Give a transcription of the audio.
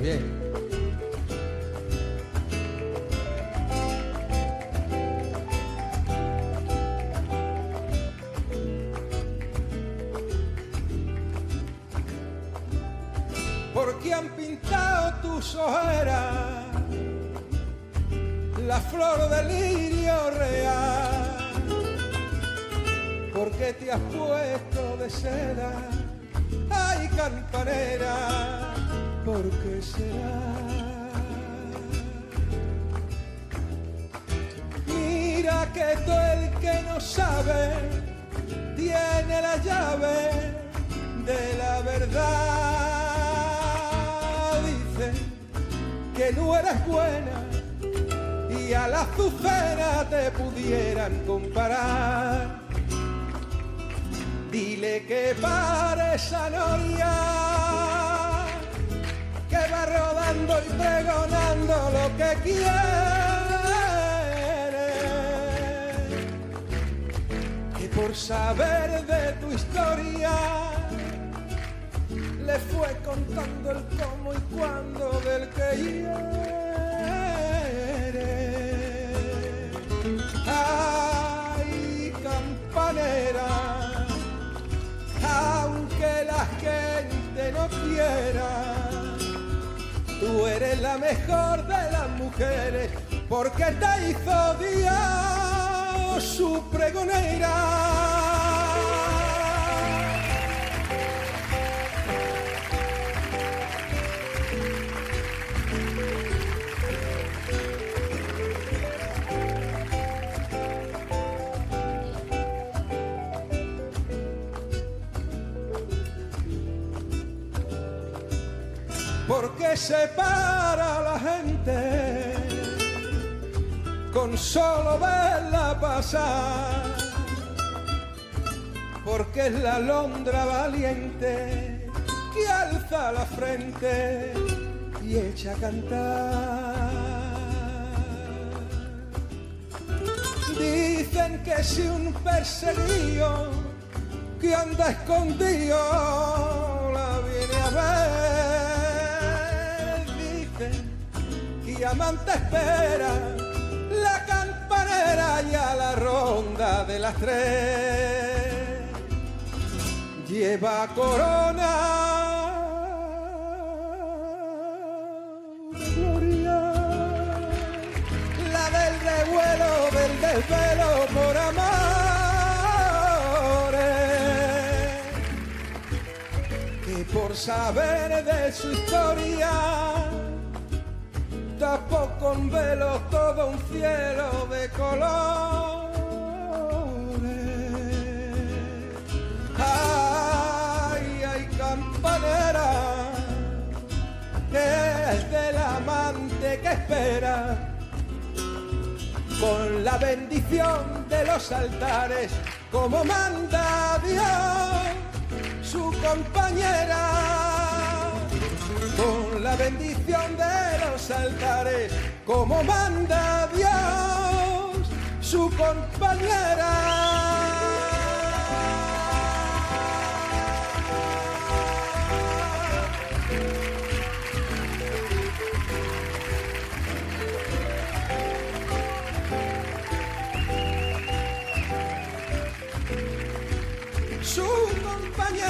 bien. Porque han pintado tus ojeras la flor del lirio real, porque te has puesto de seda, ay campanera, ¿por qué será? Mira que todo el que no sabe tiene la llave de la verdad. Dicen que no eres buena y a la azucena te pudieran comparar. Dile que pare esa noria que va rodando y pregonando lo que quiere, que por saber de tu historia le fue contando el cómo y cuándo del que hiere. Ay, campanera, aunque la gente no quiera, tú eres la mejor de las mujeres, porque te hizo Dios su pregonera. Porque separa a la gente con solo verla pasar, porque es la alondra valiente que alza la frente y echa a cantar. Dicen que si un perseguido que anda escondido la viene a ver, y amante espera la campanera y a la ronda de las 3 lleva corona de gloria, la del revuelo del desvelo por amores, que por saber de su historia tapó con velo todo un cielo de colores. Ay, ay, campanera, que es del amante que espera con la bendición de los altares, como manda Dios su compañera. Con la bendición de los altares, como manda Dios su compañera. Su compañera.